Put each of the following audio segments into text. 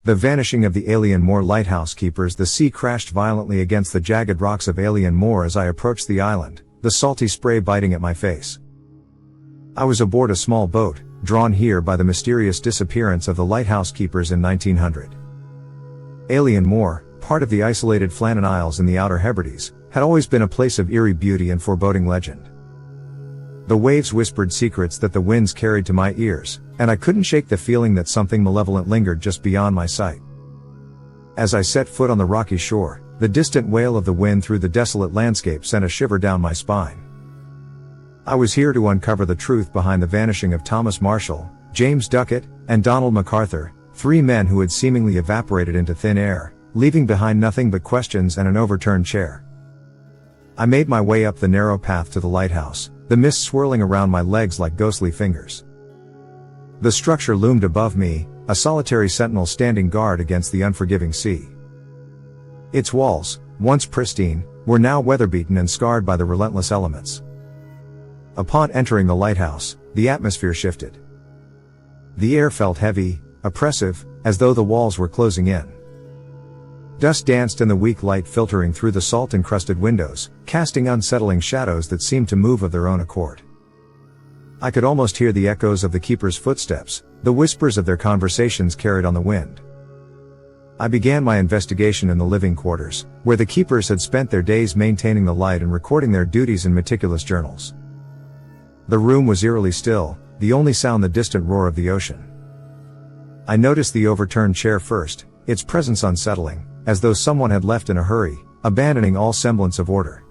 The vanishing of the Eilean Mor Lighthouse keepers. The sea crashed violently against the jagged rocks of Eilean Mor as I approached the island, the salty spray biting at my face. I was aboard a small boat, drawn here by the mysterious disappearance of the lighthouse keepers in 1900. Eilean Mor, part of the isolated Flannan Isles in the Outer Hebrides, had always been a place of eerie beauty and foreboding legend. The waves whispered secrets that the winds carried to my ears, and I couldn't shake the feeling that something malevolent lingered just beyond my sight. As I set foot on the rocky shore, the distant wail of the wind through the desolate landscape sent a shiver down my spine. I was here to uncover the truth behind the vanishing of Thomas Marshall, James Duckett, and Donald MacArthur, three men who had seemingly evaporated into thin air, leaving behind nothing but questions and an overturned chair. I made my way up the narrow path to the lighthouse, the mist swirling around my legs like ghostly fingers. The structure loomed above me, a solitary sentinel standing guard against the unforgiving sea. Its walls, once pristine, were now weather-beaten and scarred by the relentless elements. Upon entering the lighthouse, the atmosphere shifted. The air felt heavy, oppressive, as though the walls were closing in. Dust danced in the weak light filtering through the salt-encrusted windows, casting unsettling shadows that seemed to move of their own accord. I could almost hear the echoes of the keepers' footsteps, the whispers of their conversations carried on the wind. I began my investigation in the living quarters, where the keepers had spent their days maintaining the light and recording their duties in meticulous journals. The room was eerily still, the only sound the distant roar of the ocean. I noticed the overturned chair first, its presence unsettling, as though someone had left in a hurry, abandoning all semblance of order.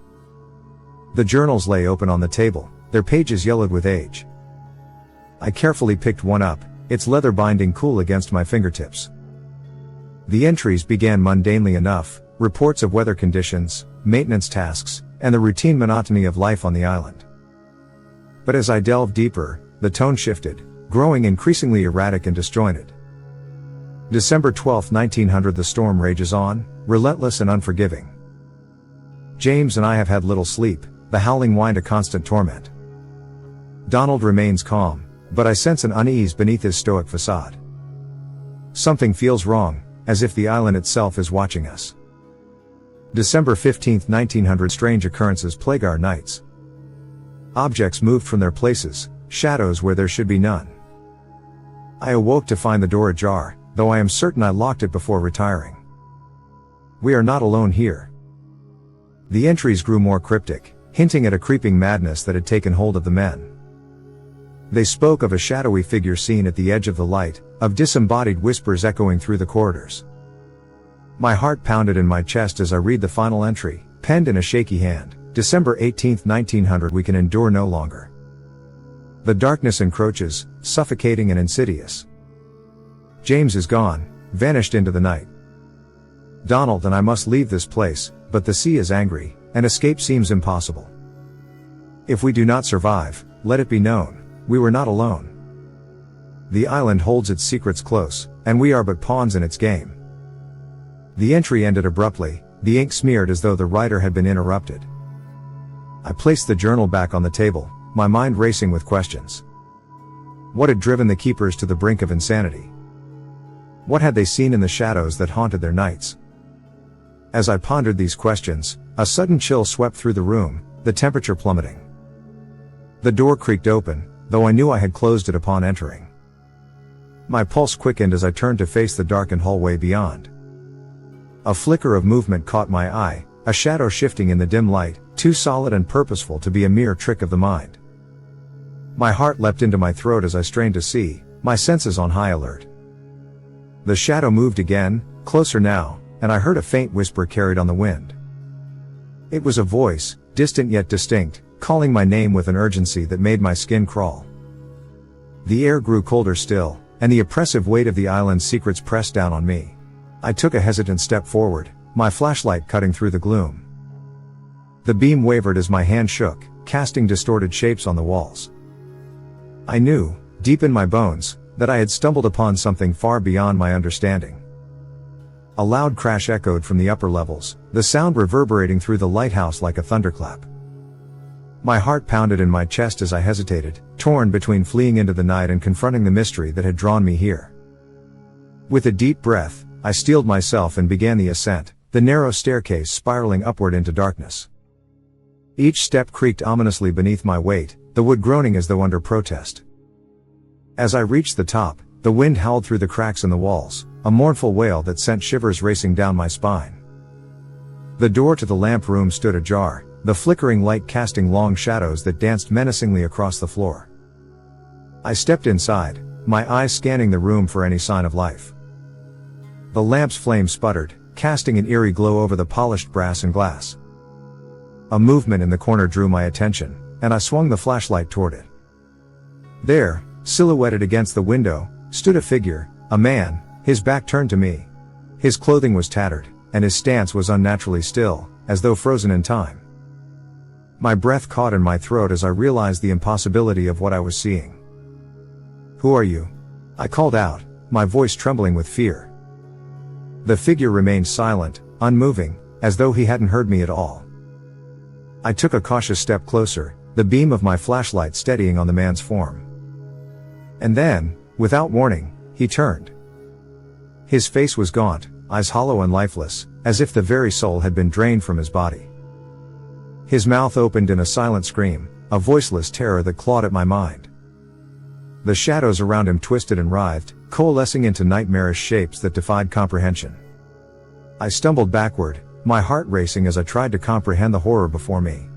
The journals lay open on the table, their pages yellowed with age. I carefully picked one up, its leather binding cool against my fingertips. The entries began mundanely enough, reports of weather conditions, maintenance tasks, and the routine monotony of life on the island. But as I delved deeper, the tone shifted, growing increasingly erratic and disjointed. December 12, 1900. The storm rages on, relentless and unforgiving. James and I have had little sleep, the howling wind a constant torment. Donald remains calm, but I sense an unease beneath his stoic facade. Something feels wrong, as if the island itself is watching us. December 15, 1900. Strange occurrences plague our nights. Objects moved from their places, shadows where there should be none. I awoke to find the door ajar, though I am certain I locked it before retiring. We are not alone here. The entries grew more cryptic, hinting at a creeping madness that had taken hold of the men. They spoke of a shadowy figure seen at the edge of the light, of disembodied whispers echoing through the corridors. My heart pounded in my chest as I read the final entry, penned in a shaky hand. December 18, 1900. We can endure no longer. The darkness encroaches, suffocating and insidious. James is gone, vanished into the night. Donald and I must leave this place, but the sea is angry, and escape seems impossible. If we do not survive, let it be known, we were not alone. The island holds its secrets close, and we are but pawns in its game. The entry ended abruptly, the ink smeared as though the writer had been interrupted. I placed the journal back on the table, my mind racing with questions. What had driven the keepers to the brink of insanity? What had they seen in the shadows that haunted their nights? As I pondered these questions, a sudden chill swept through the room, the temperature plummeting. The door creaked open, though I knew I had closed it upon entering. My pulse quickened as I turned to face the darkened hallway beyond. A flicker of movement caught my eye, a shadow shifting in the dim light, too solid and purposeful to be a mere trick of the mind. My heart leapt into my throat as I strained to see, my senses on high alert. The shadow moved again, closer now, and I heard a faint whisper carried on the wind. It was a voice, distant yet distinct, calling my name with an urgency that made my skin crawl. The air grew colder still, and the oppressive weight of the island's secrets pressed down on me. I took a hesitant step forward, my flashlight cutting through the gloom. The beam wavered as my hand shook, casting distorted shapes on the walls. I knew, deep in my bones, that I had stumbled upon something far beyond my understanding. A loud crash echoed from the upper levels, the sound reverberating through the lighthouse like a thunderclap. My heart pounded in my chest as I hesitated, torn between fleeing into the night and confronting the mystery that had drawn me here. With a deep breath, I steeled myself and began the ascent, the narrow staircase spiraling upward into darkness. Each step creaked ominously beneath my weight, the wood groaning as though under protest. As I reached the top, the wind howled through the cracks in the walls, a mournful wail that sent shivers racing down my spine. The door to the lamp room stood ajar, the flickering light casting long shadows that danced menacingly across the floor. I stepped inside, my eyes scanning the room for any sign of life. The lamp's flame sputtered, casting an eerie glow over the polished brass and glass. A movement in the corner drew my attention, and I swung the flashlight toward it. There, silhouetted against the window, stood a figure, a man, his back turned to me. His clothing was tattered, and his stance was unnaturally still, as though frozen in time. My breath caught in my throat as I realized the impossibility of what I was seeing. "Who are you?" I called out, my voice trembling with fear. The figure remained silent, unmoving, as though he hadn't heard me at all. I took a cautious step closer, the beam of my flashlight steadying on the man's form. And then, without warning, he turned. His face was gaunt, eyes hollow and lifeless, as if the very soul had been drained from his body. His mouth opened in a silent scream, a voiceless terror that clawed at my mind. The shadows around him twisted and writhed, coalescing into nightmarish shapes that defied comprehension. I stumbled backward, my heart racing as I tried to comprehend the horror before me.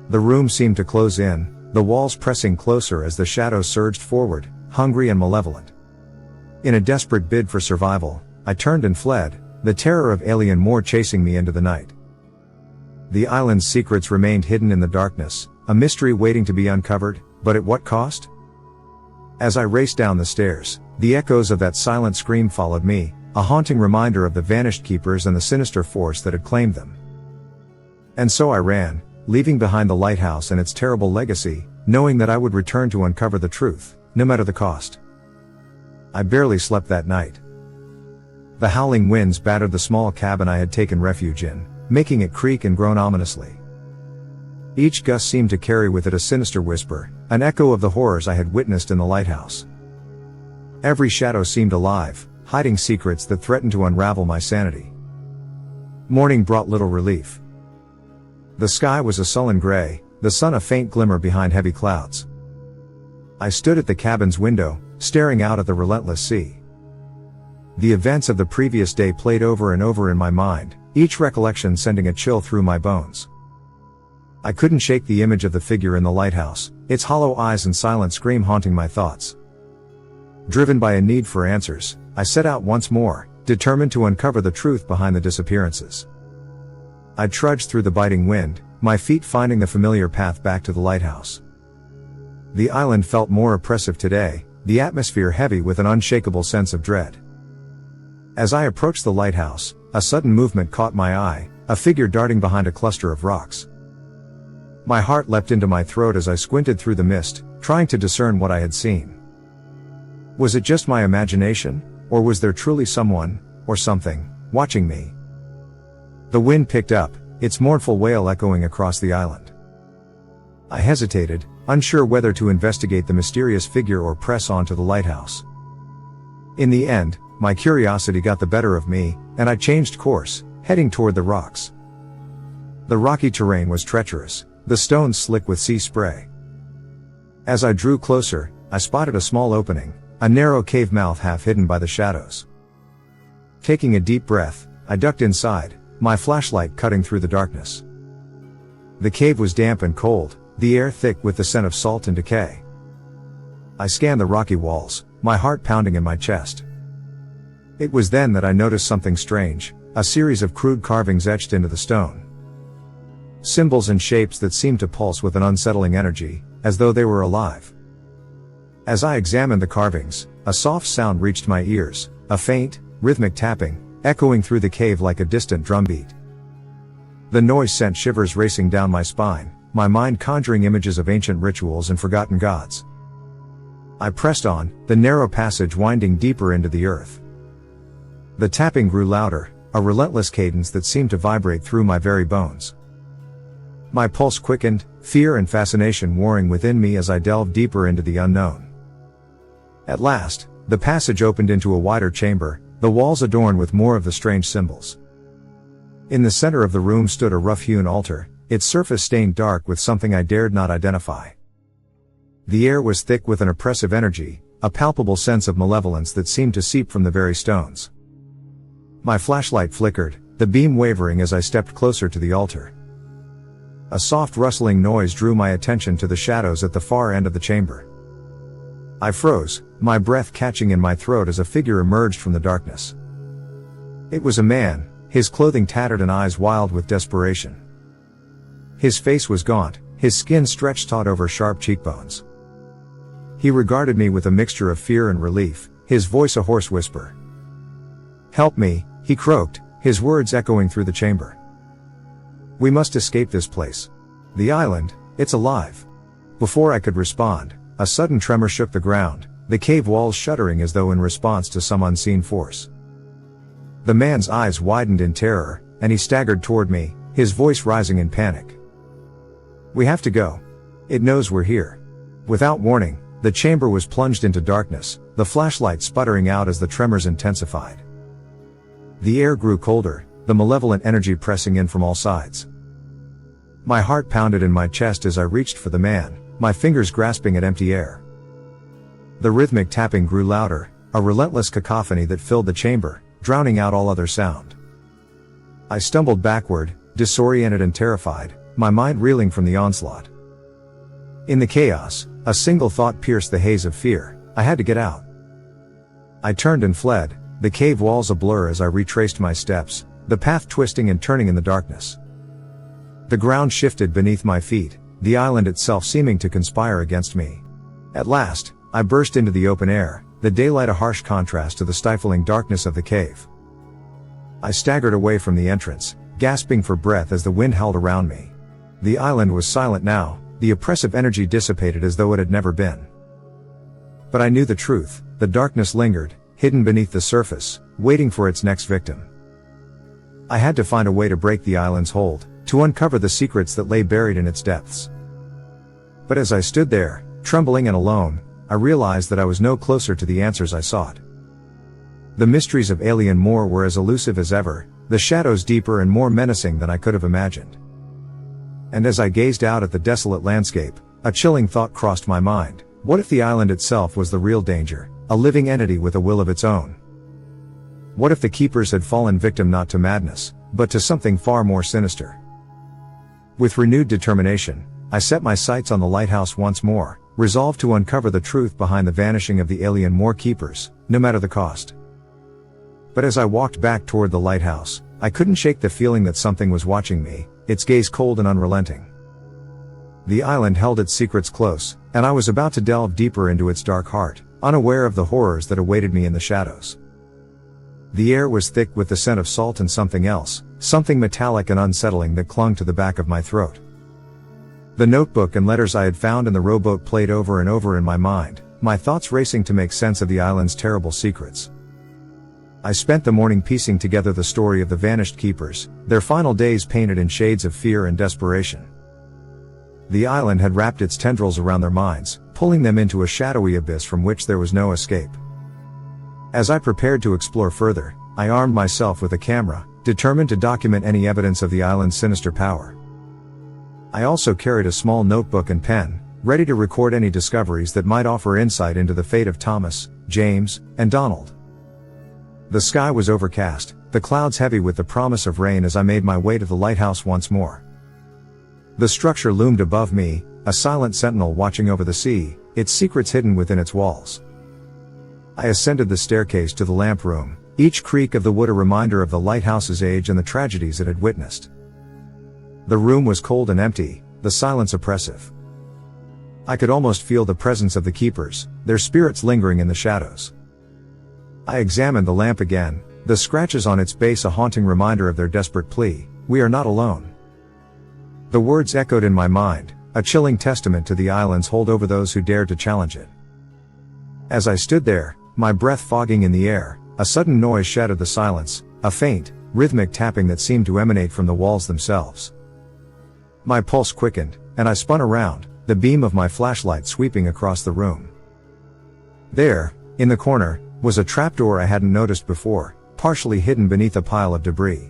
The room seemed to close in, the walls pressing closer as the shadows surged forward, hungry and malevolent. In a desperate bid for survival, I turned and fled, the terror of Eilean Mor chasing me into the night. The island's secrets remained hidden in the darkness, a mystery waiting to be uncovered, but at what cost? As I raced down the stairs, the echoes of that silent scream followed me, a haunting reminder of the vanished keepers and the sinister force that had claimed them. And so I ran, leaving behind the lighthouse and its terrible legacy, knowing that I would return to uncover the truth, no matter the cost. I barely slept that night. The howling winds battered the small cabin I had taken refuge in, making it creak and groan ominously. Each gust seemed to carry with it a sinister whisper, an echo of the horrors I had witnessed in the lighthouse. Every shadow seemed alive, hiding secrets that threatened to unravel my sanity. Morning brought little relief. The sky was a sullen gray, the sun a faint glimmer behind heavy clouds. I stood at the cabin's window, staring out at the relentless sea. The events of the previous day played over and over in my mind, each recollection sending a chill through my bones. I couldn't shake the image of the figure in the lighthouse, its hollow eyes and silent scream haunting my thoughts. Driven by a need for answers, I set out once more, determined to uncover the truth behind the disappearances. I trudged through the biting wind, my feet finding the familiar path back to the lighthouse. The island felt more oppressive today, the atmosphere heavy with an unshakable sense of dread. As I approached the lighthouse, a sudden movement caught my eye, a figure darting behind a cluster of rocks. My heart leapt into my throat as I squinted through the mist, trying to discern what I had seen. Was it just my imagination, or was there truly someone, or something, watching me? The wind picked up, its mournful wail echoing across the island. I hesitated, unsure whether to investigate the mysterious figure or press on to the lighthouse. In the end, my curiosity got the better of me, and I changed course, heading toward the rocks. The rocky terrain was treacherous, the stones slick with sea spray. As I drew closer, I spotted a small opening, a narrow cave mouth half hidden by the shadows. Taking a deep breath, I ducked inside, my flashlight cutting through the darkness. The cave was damp and cold, the air thick with the scent of salt and decay. I scanned the rocky walls, my heart pounding in my chest. It was then that I noticed something strange, a series of crude carvings etched into the stone. Symbols and shapes that seemed to pulse with an unsettling energy, as though they were alive. As I examined the carvings, a soft sound reached my ears, a faint, rhythmic tapping, echoing through the cave like a distant drumbeat. The noise sent shivers racing down my spine, my mind conjuring images of ancient rituals and forgotten gods. I pressed on, the narrow passage winding deeper into the earth. The tapping grew louder, a relentless cadence that seemed to vibrate through my very bones. My pulse quickened, fear and fascination warring within me as I delved deeper into the unknown. At last, the passage opened into a wider chamber, the walls adorned with more of the strange symbols. In the center of the room stood a rough-hewn altar, its surface stained dark with something I dared not identify. The air was thick with an oppressive energy, a palpable sense of malevolence that seemed to seep from the very stones. My flashlight flickered, the beam wavering as I stepped closer to the altar. A soft rustling noise drew my attention to the shadows at the far end of the chamber. I froze, my breath catching in my throat as a figure emerged from the darkness. It was a man, his clothing tattered and eyes wild with desperation. His face was gaunt, his skin stretched taut over sharp cheekbones. He regarded me with a mixture of fear and relief, his voice a hoarse whisper. "Help me," he croaked, his words echoing through the chamber. "We must escape this place. The island, it's alive." Before I could respond, a sudden tremor shook the ground, the cave walls shuddering as though in response to some unseen force. The man's eyes widened in terror, and he staggered toward me, his voice rising in panic. "We have to go. It knows we're here." Without warning, the chamber was plunged into darkness, the flashlight sputtering out as the tremors intensified. The air grew colder, the malevolent energy pressing in from all sides. My heart pounded in my chest as I reached for the man, my fingers grasping at empty air. The rhythmic tapping grew louder, a relentless cacophony that filled the chamber, drowning out all other sound. I stumbled backward, disoriented and terrified, my mind reeling from the onslaught. In the chaos, a single thought pierced the haze of fear: I had to get out. I turned and fled, the cave walls a blur as I retraced my steps, the path twisting and turning in the darkness. The ground shifted beneath my feet, the island itself seeming to conspire against me. At last, I burst into the open air, the daylight a harsh contrast to the stifling darkness of the cave. I staggered away from the entrance, gasping for breath as the wind howled around me. The island was silent now, the oppressive energy dissipated as though it had never been. But I knew the truth: the darkness lingered, hidden beneath the surface, waiting for its next victim. I had to find a way to break the island's hold, to uncover the secrets that lay buried in its depths. But as I stood there, trembling and alone, I realized that I was no closer to the answers I sought. The mysteries of Eilean Mor were as elusive as ever, the shadows deeper and more menacing than I could have imagined. And as I gazed out at the desolate landscape, a chilling thought crossed my mind: what if the island itself was the real danger, a living entity with a will of its own? What if the keepers had fallen victim not to madness, but to something far more sinister? With renewed determination, I set my sights on the lighthouse once more, resolved to uncover the truth behind the vanishing of the Eilean Mor keepers, no matter the cost. But as I walked back toward the lighthouse, I couldn't shake the feeling that something was watching me, its gaze cold and unrelenting. The island held its secrets close, and I was about to delve deeper into its dark heart, unaware of the horrors that awaited me in the shadows. The air was thick with the scent of salt and something else, something metallic and unsettling that clung to the back of my throat. The notebook and letters I had found in the rowboat played over and over in my mind, my thoughts racing to make sense of the island's terrible secrets. I spent the morning piecing together the story of the vanished keepers, their final days painted in shades of fear and desperation. The island had wrapped its tendrils around their minds, pulling them into a shadowy abyss from which there was no escape. As I prepared to explore further, I armed myself with a camera, determined to document any evidence of the island's sinister power. I also carried a small notebook and pen, ready to record any discoveries that might offer insight into the fate of Thomas, James, and Donald. The sky was overcast, the clouds heavy with the promise of rain as I made my way to the lighthouse once more. The structure loomed above me, a silent sentinel watching over the sea, its secrets hidden within its walls. I ascended the staircase to the lamp room, each creak of the wood a reminder of the lighthouse's age and the tragedies it had witnessed. The room was cold and empty, the silence oppressive. I could almost feel the presence of the keepers, their spirits lingering in the shadows. I examined the lamp again, the scratches on its base a haunting reminder of their desperate plea: "We are not alone." The words echoed in my mind, a chilling testament to the island's hold over those who dared to challenge it. As I stood there, my breath fogging in the air, a sudden noise shattered the silence, a faint, rhythmic tapping that seemed to emanate from the walls themselves. My pulse quickened, and I spun around, the beam of my flashlight sweeping across the room. There, in the corner, was a trapdoor I hadn't noticed before, partially hidden beneath a pile of debris.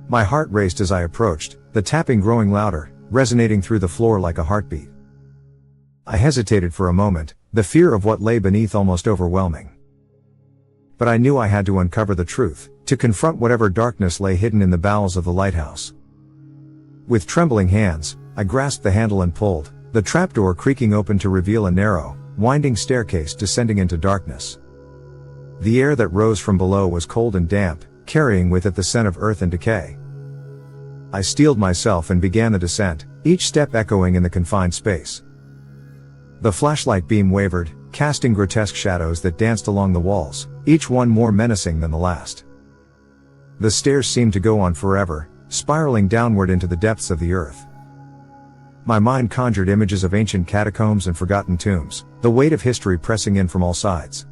My heart raced as I approached, the tapping growing louder, resonating through the floor like a heartbeat. I hesitated for a moment, the fear of what lay beneath almost overwhelming. But I knew I had to uncover the truth, to confront whatever darkness lay hidden in the bowels of the lighthouse. With trembling hands, I grasped the handle and pulled, the trapdoor creaking open to reveal a narrow, winding staircase descending into darkness. The air that rose from below was cold and damp, carrying with it the scent of earth and decay. I steeled myself and began the descent, each step echoing in the confined space. The flashlight beam wavered, casting grotesque shadows that danced along the walls, each one more menacing than the last. The stairs seemed to go on forever, spiraling downward into the depths of the earth. My mind conjured images of ancient catacombs and forgotten tombs, the weight of history pressing in from all sides.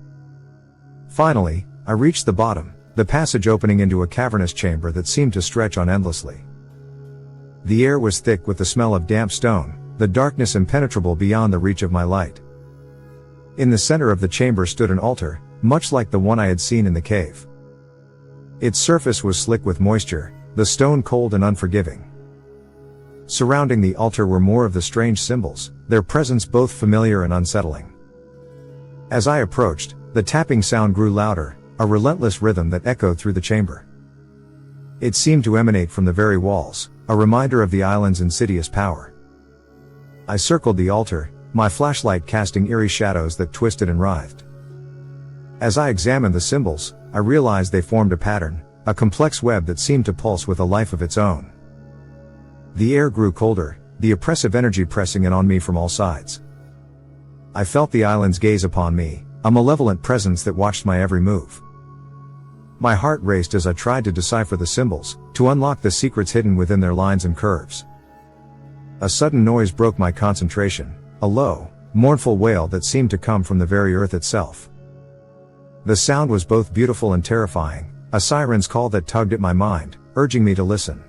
Finally, I reached the bottom, the passage opening into a cavernous chamber that seemed to stretch on endlessly. The air was thick with the smell of damp stone, the darkness impenetrable beyond the reach of my light. In the center of the chamber stood an altar, much like the one I had seen in the cave. Its surface was slick with moisture, the stone cold and unforgiving. Surrounding the altar were more of the strange symbols, their presence both familiar and unsettling. As I approached, the tapping sound grew louder, a relentless rhythm that echoed through the chamber. It seemed to emanate from the very walls, a reminder of the island's insidious power. I circled the altar, my flashlight casting eerie shadows that twisted and writhed. As I examined the symbols, I realized they formed a pattern, a complex web that seemed to pulse with a life of its own. The air grew colder, the oppressive energy pressing in on me from all sides. I felt the island's gaze upon me, a malevolent presence that watched my every move. My heart raced as I tried to decipher the symbols, to unlock the secrets hidden within their lines and curves. A sudden noise broke my concentration, a low, mournful wail that seemed to come from the very earth itself. The sound was both beautiful and terrifying, a siren's call that tugged at my mind, urging me to listen.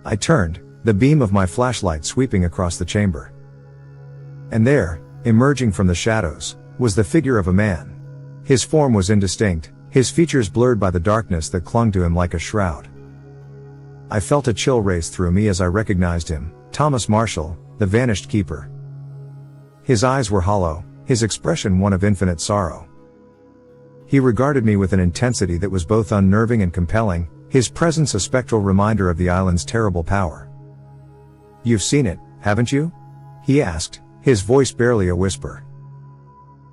I turned, the beam of my flashlight sweeping across the chamber. And there, emerging from the shadows, was the figure of a man. His form was indistinct, his features blurred by the darkness that clung to him like a shroud. I felt a chill race through me as I recognized him, Thomas Marshall, the vanished keeper. His eyes were hollow, his expression one of infinite sorrow. He regarded me with an intensity that was both unnerving and compelling, his presence a spectral reminder of the island's terrible power. "You've seen it, haven't you?" he asked, his voice barely a whisper.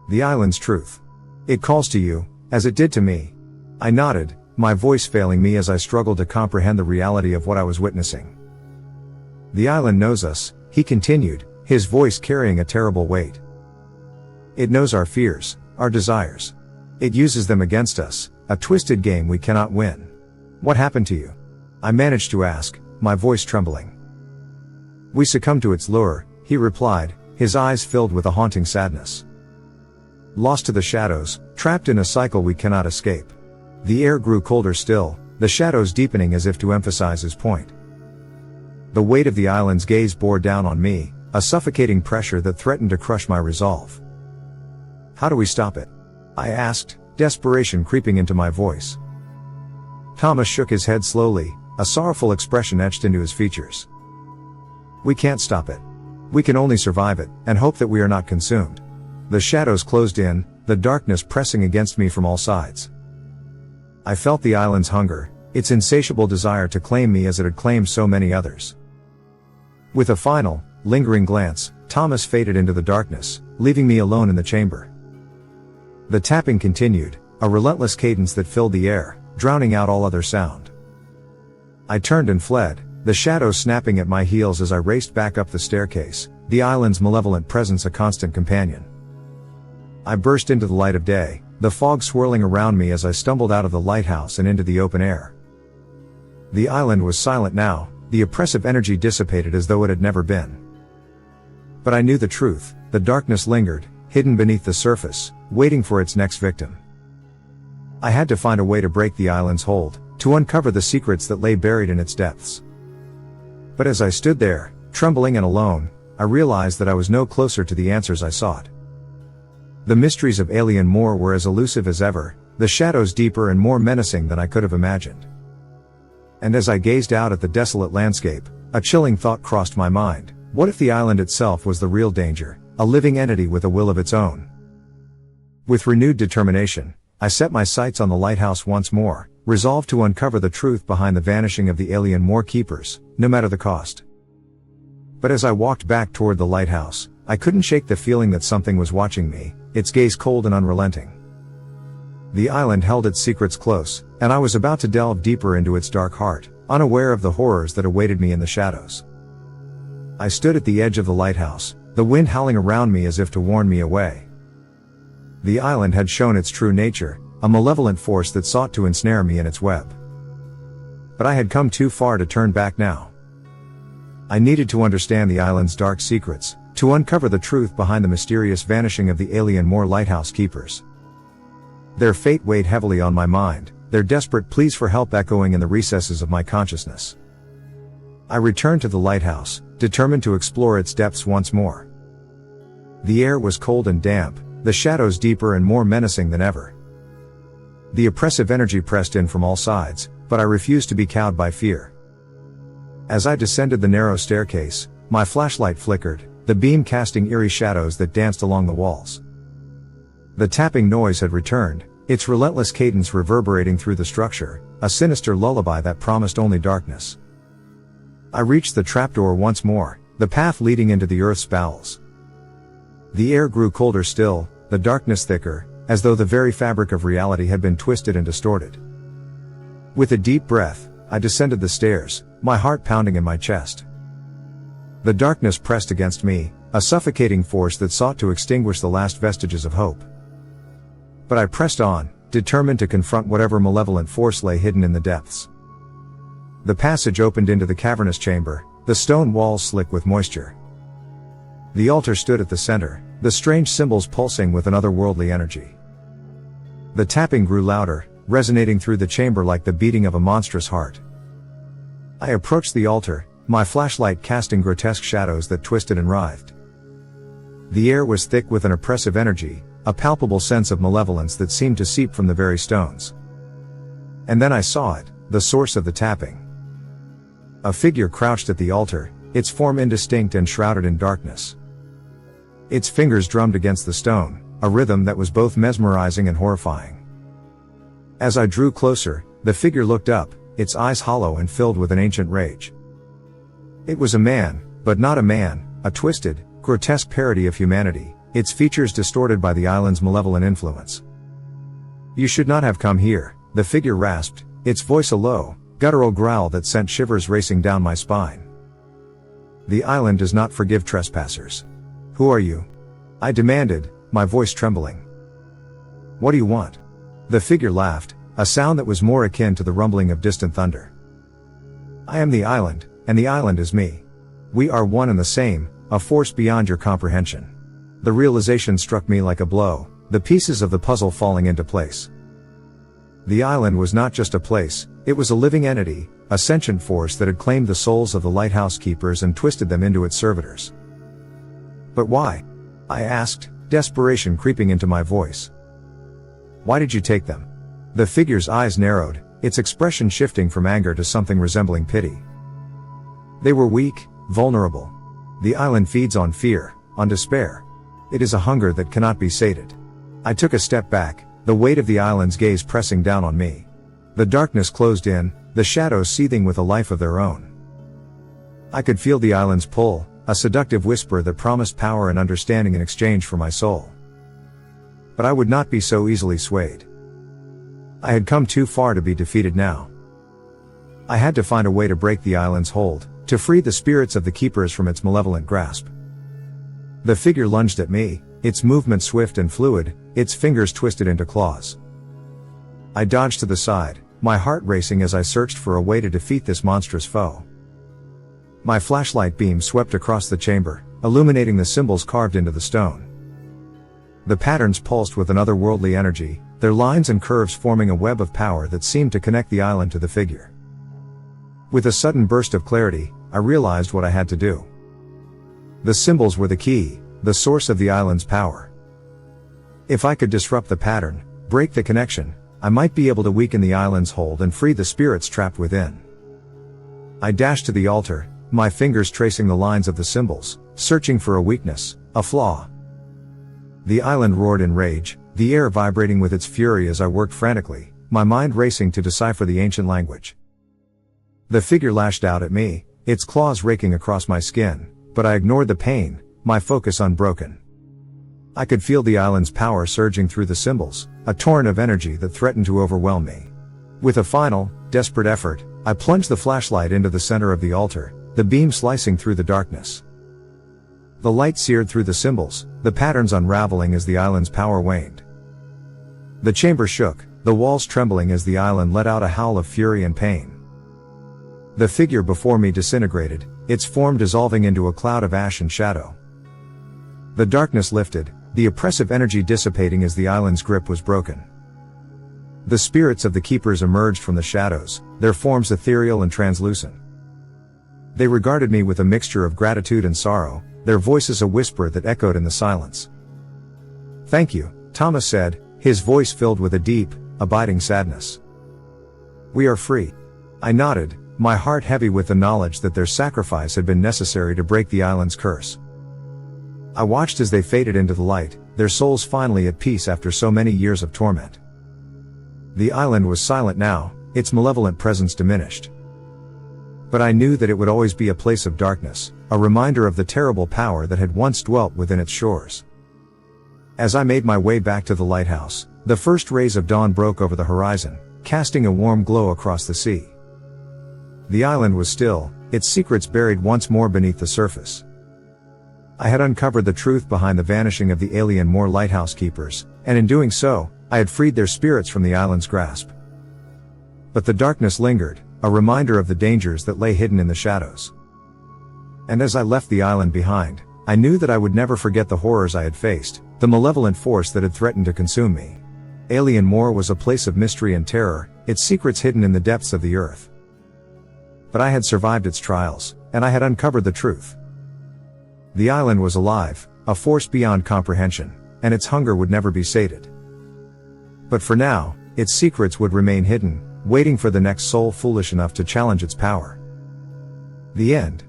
"The island's truth. It calls to you, as it did to me." I nodded, my voice failing me as I struggled to comprehend the reality of what I was witnessing. "The island knows us," he continued, his voice carrying a terrible weight. "It knows our fears, our desires. It uses them against us, a twisted game we cannot win." "What happened to you?" I managed to ask, my voice trembling. "We succumbed to its lure," he replied, his eyes filled with a haunting sadness. "Lost to the shadows, trapped in a cycle we cannot escape." The air grew colder still, the shadows deepening as if to emphasize his point. The weight of the island's gaze bore down on me, a suffocating pressure that threatened to crush my resolve. "How do we stop it?" I asked, desperation creeping into my voice. Thomas shook his head slowly, a sorrowful expression etched into his features. "We can't stop it. We can only survive it, and hope that we are not consumed." The shadows closed in, the darkness pressing against me from all sides. I felt the island's hunger, its insatiable desire to claim me as it had claimed so many others. With a final, lingering glance, Thomas faded into the darkness, leaving me alone in the chamber. The tapping continued, a relentless cadence that filled the air, drowning out all other sound. I turned and fled, the shadows snapping at my heels as I raced back up the staircase, the island's malevolent presence a constant companion. I burst into the light of day, the fog swirling around me as I stumbled out of the lighthouse and into the open air. The island was silent now, the oppressive energy dissipated as though it had never been. But I knew the truth, the darkness lingered, hidden beneath the surface, waiting for its next victim. I had to find a way to break the island's hold, to uncover the secrets that lay buried in its depths. But as I stood there, trembling and alone, I realized that I was no closer to the answers I sought. The mysteries of Eilean Mor were as elusive as ever, the shadows deeper and more menacing than I could have imagined. And as I gazed out at the desolate landscape, a chilling thought crossed my mind. What if the island itself was the real danger, a living entity with a will of its own? With renewed determination, I set my sights on the lighthouse once more, resolved to uncover the truth behind the vanishing of the Eilean Mor keepers, no matter the cost. But as I walked back toward the lighthouse, I couldn't shake the feeling that something was watching me, its gaze cold and unrelenting. The island held its secrets close, and I was about to delve deeper into its dark heart, unaware of the horrors that awaited me in the shadows. I stood at the edge of the lighthouse, the wind howling around me as if to warn me away. The island had shown its true nature, a malevolent force that sought to ensnare me in its web. But I had come too far to turn back now. I needed to understand the island's dark secrets, to uncover the truth behind the mysterious vanishing of the Eilean Mor Lighthouse keepers. Their fate weighed heavily on my mind, their desperate pleas for help echoing in the recesses of my consciousness. I returned to the lighthouse, determined to explore its depths once more. The air was cold and damp, the shadows deeper and more menacing than ever. The oppressive energy pressed in from all sides, but I refused to be cowed by fear. As I descended the narrow staircase, my flashlight flickered, the beam casting eerie shadows that danced along the walls. The tapping noise had returned, its relentless cadence reverberating through the structure, a sinister lullaby that promised only darkness. I reached the trapdoor once more, the path leading into the earth's bowels. The air grew colder still, the darkness thicker, as though the very fabric of reality had been twisted and distorted. With a deep breath, I descended the stairs, my heart pounding in my chest. The darkness pressed against me, a suffocating force that sought to extinguish the last vestiges of hope. But I pressed on, determined to confront whatever malevolent force lay hidden in the depths. The passage opened into the cavernous chamber, the stone walls slick with moisture. The altar stood at the center, the strange symbols pulsing with an otherworldly energy. The tapping grew louder, resonating through the chamber like the beating of a monstrous heart. I approached the altar, my flashlight casting grotesque shadows that twisted and writhed. The air was thick with an oppressive energy, a palpable sense of malevolence that seemed to seep from the very stones. And then I saw it, the source of the tapping. A figure crouched at the altar, its form indistinct and shrouded in darkness. Its fingers drummed against the stone, a rhythm that was both mesmerizing and horrifying. As I drew closer, the figure looked up, its eyes hollow and filled with an ancient rage. It was a man, but not a man, a twisted, grotesque parody of humanity, its features distorted by the island's malevolent influence. "You should not have come here," the figure rasped, its voice a low, guttural growl that sent shivers racing down my spine. "The island does not forgive trespassers. Who are you?" I demanded, my voice trembling. "What do you want?" The figure laughed, a sound that was more akin to the rumbling of distant thunder. "I am the island, and the island is me. We are one and the same, a force beyond your comprehension." The realization struck me like a blow, the pieces of the puzzle falling into place. The island was not just a place, it was a living entity, a sentient force that had claimed the souls of the lighthouse keepers and twisted them into its servitors. "But why?" I asked, desperation creeping into my voice. "Why did you take them?" The figure's eyes narrowed, its expression shifting from anger to something resembling pity. "They were weak, vulnerable. The island feeds on fear, on despair. It is a hunger that cannot be sated." I took a step back, the weight of the island's gaze pressing down on me. The darkness closed in, the shadows seething with a life of their own. I could feel the island's pull, a seductive whisper that promised power and understanding in exchange for my soul. But I would not be so easily swayed. I had come too far to be defeated now. I had to find a way to break the island's hold, to free the spirits of the keepers from its malevolent grasp. The figure lunged at me, its movement swift and fluid, its fingers twisted into claws. I dodged to the side, my heart racing as I searched for a way to defeat this monstrous foe. My flashlight beam swept across the chamber, illuminating the symbols carved into the stone. The patterns pulsed with an otherworldly energy, their lines and curves forming a web of power that seemed to connect the island to the figure. With a sudden burst of clarity, I realized what I had to do. The symbols were the key, the source of the island's power. If I could disrupt the pattern, break the connection, I might be able to weaken the island's hold and free the spirits trapped within. I dashed to the altar, my fingers tracing the lines of the symbols, searching for a weakness, a flaw. The island roared in rage, the air vibrating with its fury as I worked frantically, my mind racing to decipher the ancient language. The figure lashed out at me, its claws raking across my skin, but I ignored the pain, my focus unbroken. I could feel the island's power surging through the symbols, a torrent of energy that threatened to overwhelm me. With a final, desperate effort, I plunged the flashlight into the center of the altar, the beam slicing through the darkness. The light seared through the symbols, the patterns unraveling as the island's power waned. The chamber shook, the walls trembling as the island let out a howl of fury and pain. The figure before me disintegrated, its form dissolving into a cloud of ash and shadow. The darkness lifted, the oppressive energy dissipating as the island's grip was broken. The spirits of the keepers emerged from the shadows, their forms ethereal and translucent. They regarded me with a mixture of gratitude and sorrow, their voices a whisper that echoed in the silence. "Thank you," Thomas said, his voice filled with a deep, abiding sadness. "We are free." I nodded, my heart heavy with the knowledge that their sacrifice had been necessary to break the island's curse. I watched as they faded into the light, their souls finally at peace after so many years of torment. The island was silent now, its malevolent presence diminished. But I knew that it would always be a place of darkness, a reminder of the terrible power that had once dwelt within its shores. As I made my way back to the lighthouse, the first rays of dawn broke over the horizon, casting a warm glow across the sea. The island was still, its secrets buried once more beneath the surface. I had uncovered the truth behind the vanishing of the Eilean Mor Lighthouse keepers, and in doing so, I had freed their spirits from the island's grasp. But the darkness lingered, a reminder of the dangers that lay hidden in the shadows. And as I left the island behind, I knew that I would never forget the horrors I had faced, the malevolent force that had threatened to consume me. Eilean Mor was a place of mystery and terror, its secrets hidden in the depths of the earth. But I had survived its trials, and I had uncovered the truth. The island was alive, a force beyond comprehension, and its hunger would never be sated. But for now, its secrets would remain hidden, waiting for the next soul foolish enough to challenge its power. The end.